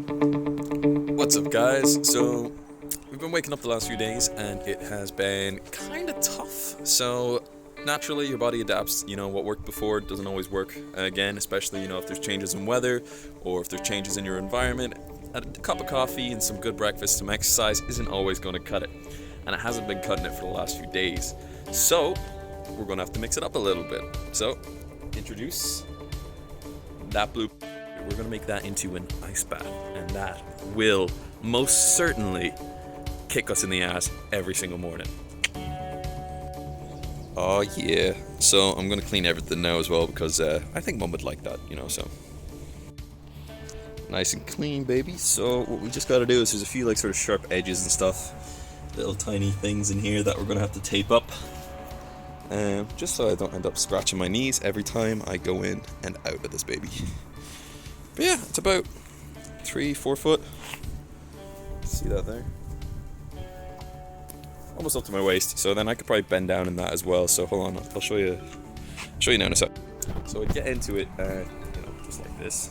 What's up, guys? So, we've been waking up the last few days and it has been kind of tough. So, naturally, your body adapts. What worked before doesn't always work again, especially, if there's changes in weather or if there's changes in your environment. A cup of coffee and some good breakfast, some exercise isn't always going to cut it. And it hasn't been cutting it for the last few days. So, we're going to have to mix it up a little bit. So, introduce that blue. We're going to make that into an ice bath, and that will most certainly kick us in the ass every single morning. Oh yeah. So I'm going to clean everything now as well because I think Mum would like that, so. Nice and clean, baby. So what we just got to do is there's a few sort of sharp edges and stuff. Little tiny things in here that we're going to have to tape up. Just so I don't end up scratching my knees every time I go in and out of this baby. But yeah, it's about 3-4 foot. See that there? Almost up to my waist. So then I could probably bend down in that as well. So hold on, I'll show you now in a sec. So I get into it, just like this.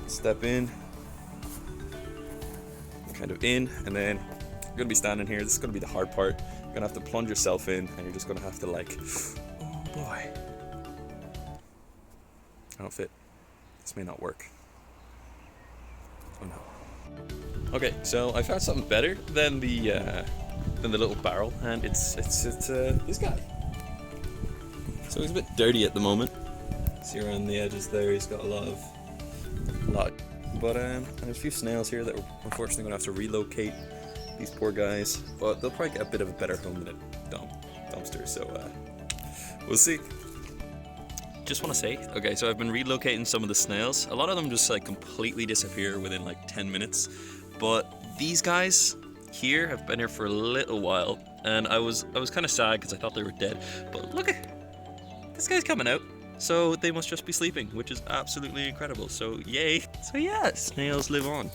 Step in, kind of in, and then you're gonna be standing here. This is gonna be the hard part. You're gonna have to plunge yourself in, and you're just gonna have to oh boy. I don't fit. This may not work. Oh no. Okay, so I found something better than the little barrel, and it's this guy. So he's a bit dirty at the moment. See around the edges there, he's got a lot. But there's a few snails here that we're unfortunately gonna have to relocate. These poor guys, but they'll probably get a bit of a better home than a dumpster. So we'll see. Just want to say, okay, so I've been relocating some of the snails. A lot of them just completely disappear within 10 minutes, but these guys here have been here for a little while, and I was kind of sad because I thought they were dead. But look at this guy's coming out, so they must just be sleeping, which is absolutely incredible. So yay! So yeah, snails live on.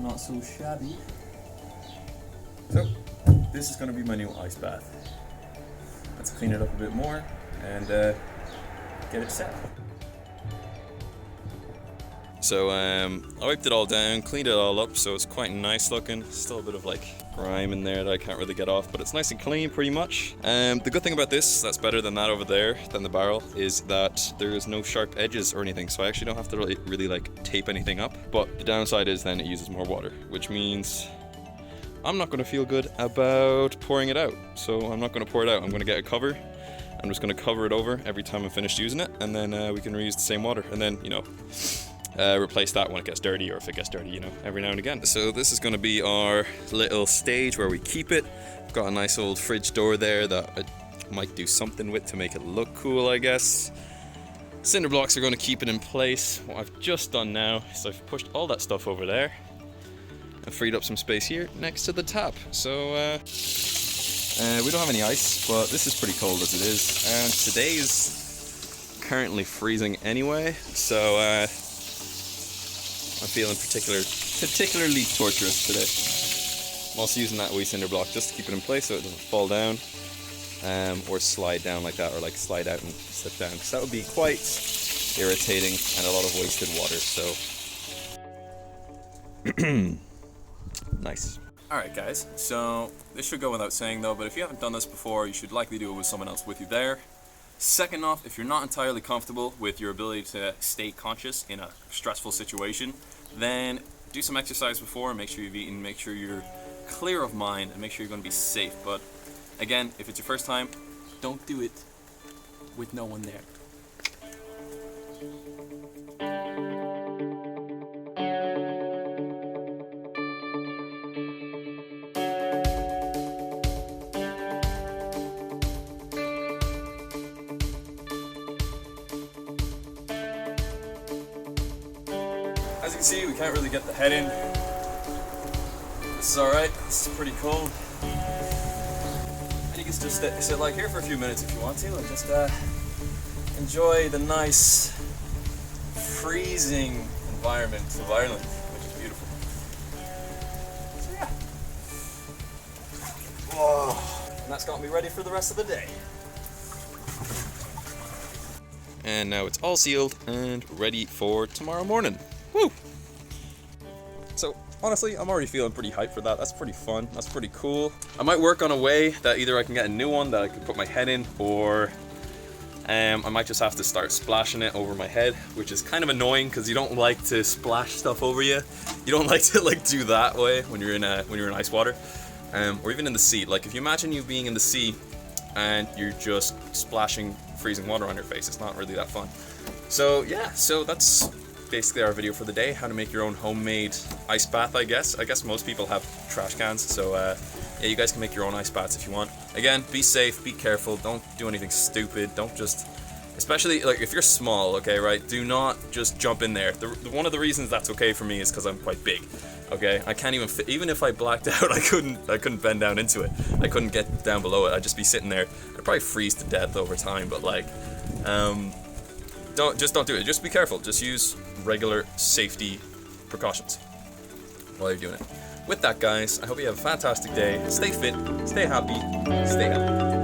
Not so shabby. So, this is going to be my new ice bath. Let's clean it up a bit more and get it set. So I wiped it all down, cleaned it all up, so it's quite nice looking. Still a bit of grime in there that I can't really get off, but it's nice and clean pretty much. The good thing about this, that's better than that over there, than the barrel, is that there is no sharp edges or anything, so I actually don't have to really tape anything up. But the downside is then it uses more water, which means I'm not going to feel good about pouring it out. So I'm not going to pour it out. I'm going to get a cover. I'm just going to cover it over every time I'm finished using it, and then we can reuse the same water, and then replace that when it gets dirty, or if it gets dirty, every now and again. So this is going to be our little stage where we keep it. I've got a nice old fridge door there that I might do something with to make it look cool, I guess. Cinder blocks are going to keep it in place. What I've just done now is I've pushed all that stuff over there and freed up some space here next to the tap. So we don't have any ice, but this is pretty cold as it is, and today is currently freezing anyway, so I'm feeling particularly torturous today. I'm also using that wee cinder block just to keep it in place so it doesn't fall down or slide down like that, or slide out and slip down, because that would be quite irritating and a lot of wasted water. So nice. Alright guys, so this should go without saying though, but if you haven't done this before, you should likely do it with someone else with you there. Second off, if you're not entirely comfortable with your ability to stay conscious in a stressful situation, then do some exercise before, make sure you've eaten, make sure you're clear of mind, and make sure you're going to be safe. But again, if it's your first time, don't do it with no one there. As you can see, we can't really get the head in. This is alright, this is pretty cold. And you can just sit here for a few minutes if you want to, and just enjoy the nice, freezing environment of Ireland, which is beautiful. So yeah. Oh, and that's got me ready for the rest of the day. and now it's all sealed and ready for tomorrow morning. Woo! So honestly, I'm already feeling pretty hyped for that. That's pretty fun. That's pretty cool. I might work on a way that either I can get a new one that I can put my head in, or I might just have to start splashing it over my head, which is kind of annoying because you don't like to splash stuff over you. You don't like to like do that way when you're in ice water, or even in the sea. Like if you imagine you being in the sea and you're just splashing freezing water on your face, it's not really that fun. So yeah, so that's basically our video for the day. How to make your own homemade ice bath, I guess. I guess most people have trash cans, so yeah, you guys can make your own ice baths if you want. Again, be safe, be careful, don't do anything stupid, don't just, especially like if you're small, okay, right, do not just jump in there. One of the reasons that's okay for me is because I'm quite big, okay. I can't even fit, even if I blacked out, I couldn't bend down into it. I couldn't get down below it. I'd just be sitting there. I'd probably freeze to death over time, but like, don't do it. Just be careful. Just use regular safety precautions while you're doing it. With that, guys, I hope you have a fantastic day. Stay fit, stay happy, stay healthy.